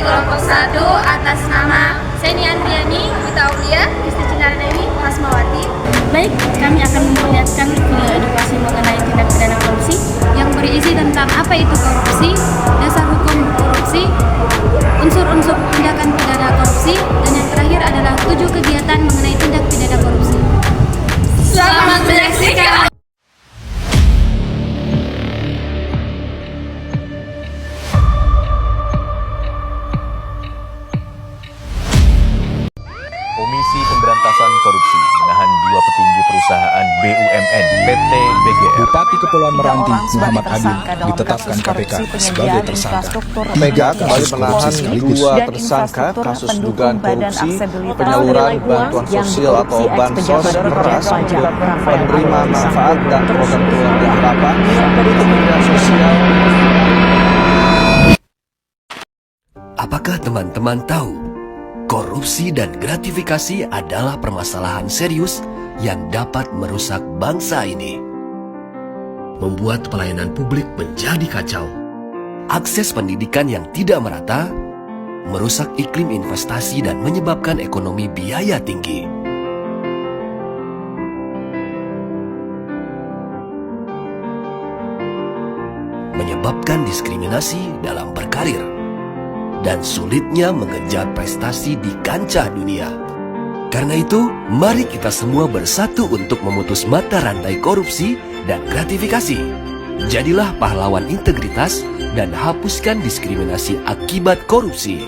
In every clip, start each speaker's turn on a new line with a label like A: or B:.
A: kelompok 1 atas nama Seni Andriani, Wita Aulia, Kristi Cinardewi, Hasmawati.
B: Baik, kami akan memperlihatkan video edukasi mengenai tindak pidana korupsi yang berisi tentang apa itu korupsi, dasar hukum korupsi, unsur-unsur tindakan pidana korupsi, dan yang terakhir adalah 7 kegiatan mengenai tindak pidana korupsi.
A: Selamat menyaksikan!
C: Komisi Pemberantasan Korupsi menahan 2 petinggi perusahaan BUMN PT BGR.
D: Bupati Kepulauan Meranti Muhammad Adil ditetapkan KPK sebagai tersangka.
E: Mega kembali menahan 2 tersangka kasus dugaan korupsi penyaluran bantuan sosial atau bansos beras untuk penerima manfaat dan program keluarga harapan untuk kementerian sosial.
F: Apakah teman-teman tahu? Korupsi dan gratifikasi adalah permasalahan serius yang dapat merusak bangsa ini. Membuat pelayanan publik menjadi kacau. Akses pendidikan yang tidak merata, merusak iklim investasi dan menyebabkan ekonomi biaya tinggi. Menyebabkan diskriminasi dalam berkarir. Dan sulitnya mengejar prestasi di kancah dunia. Karena itu, mari kita semua bersatu untuk memutus mata rantai korupsi dan gratifikasi. Jadilah pahlawan integritas dan hapuskan diskriminasi akibat korupsi.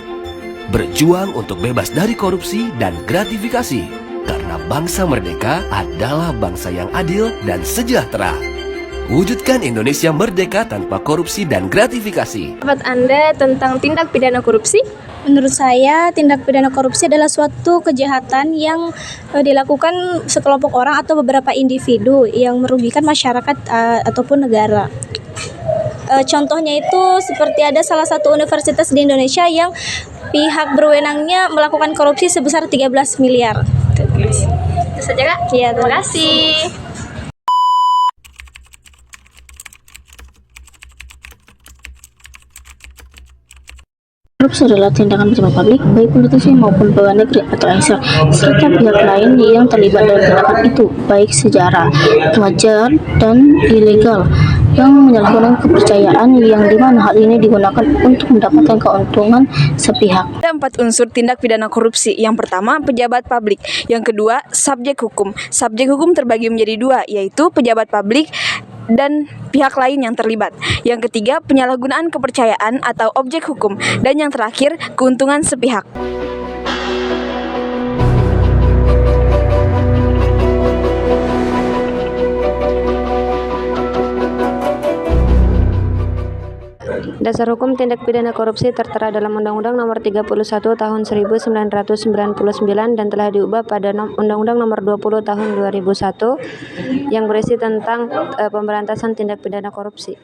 F: Berjuang untuk bebas dari korupsi dan gratifikasi. Karena bangsa merdeka adalah bangsa yang adil dan sejahtera. Wujudkan Indonesia merdeka tanpa korupsi dan gratifikasi.
G: Pendapat Anda tentang tindak pidana korupsi?
H: Menurut saya, tindak pidana korupsi adalah suatu kejahatan yang dilakukan sekelompok orang atau beberapa individu yang merugikan masyarakat ataupun negara. Contohnya itu seperti ada salah satu universitas di Indonesia yang pihak berwenangnya melakukan korupsi sebesar 13 miliar.
G: Itu saja, Kak?
H: Iya,
G: terima kasih.
B: Korupsi adalah tindakan pejabat publik, baik politisi maupun pegawai negeri atau asn, serta pihak lain yang terlibat dalam tindakan itu, baik secara wajar dan ilegal, yang menyalahgunakan kepercayaan yang dimana hal ini digunakan untuk mendapatkan keuntungan sepihak.
G: Ada 4 unsur tindak pidana korupsi. Yang pertama, pejabat publik. Yang kedua, subjek hukum. Subjek hukum terbagi menjadi 2, yaitu pejabat publik dan pihak lain yang terlibat. Yang ketiga, penyalahgunaan kepercayaan atau objek hukum. Dan yang terakhir, keuntungan sepihak.
I: Dasar hukum tindak pidana korupsi tertera dalam Undang-Undang Nomor 31 Tahun 1999 dan telah diubah pada Undang-Undang Nomor 20 Tahun 2001 yang berisi tentang pemberantasan tindak pidana korupsi.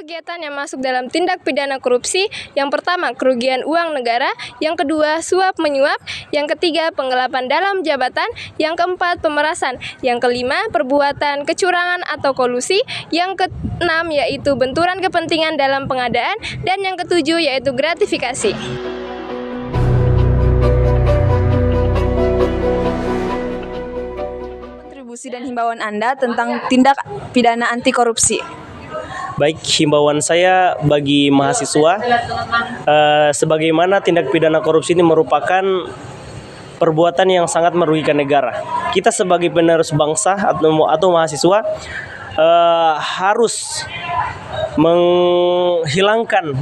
G: Kegiatan yang masuk dalam tindak pidana korupsi. Yang pertama, kerugian uang negara. Yang kedua, suap menyuap. Yang ketiga, penggelapan dalam jabatan. Yang keempat, pemerasan. Yang kelima, perbuatan kecurangan atau kolusi. Yang keenam, yaitu benturan kepentingan dalam pengadaan. Dan yang ketujuh, yaitu gratifikasi. Kontribusi dan himbauan Anda tentang tindak pidana anti korupsi.
J: Baik, himbauan saya bagi mahasiswa, sebagaimana tindak pidana korupsi ini merupakan perbuatan yang sangat merugikan negara. Kita sebagai penerus bangsa atau mahasiswa harus menghilangkan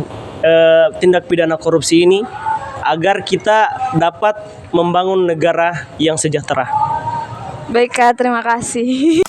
J: tindak pidana korupsi ini agar kita dapat membangun negara yang sejahtera.
G: Baik, Kak, terima kasih.